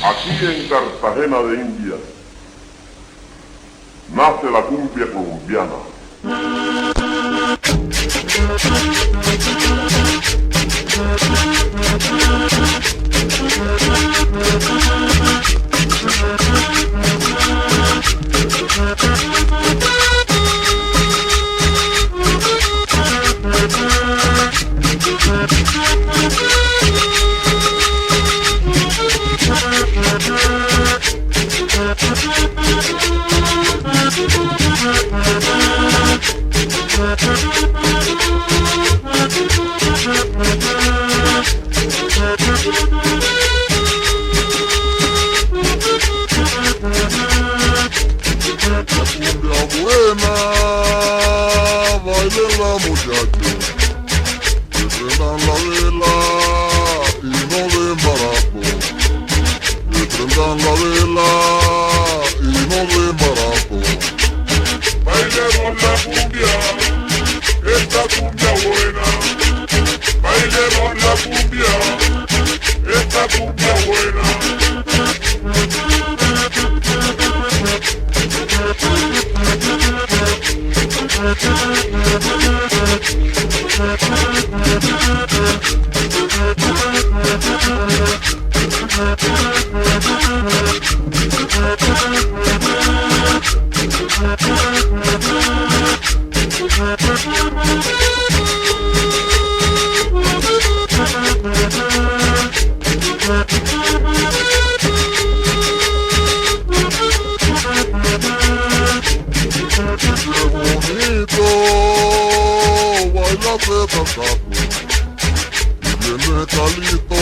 Aquí en Cartagena de Indias nace la cumbia colombiana. Buena, bailen la muchachos, que prendan la vela y no den barato, que prendan la vela y no den barato. Bailemos la cumbia, esta cumbia buena. Bailemos la cumbia, esta cumbia buena. Y viene Calito,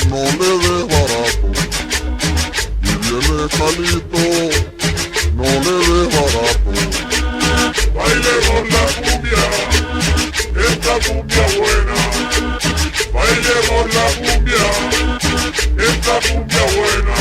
no le des barato. Y viene Calito, no le des barato. Bailemos la cumbia, esta cumbia buena. Bailemos la cumbia, esta cumbia buena.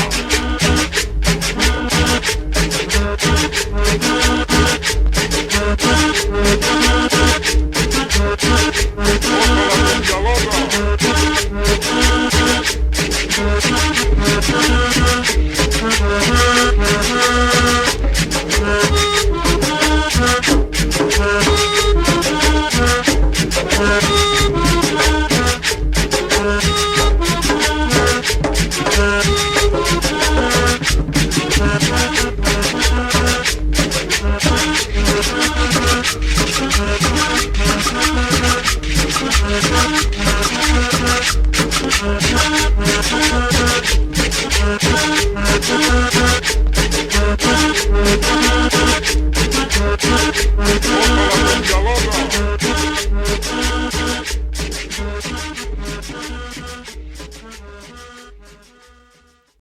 Otra la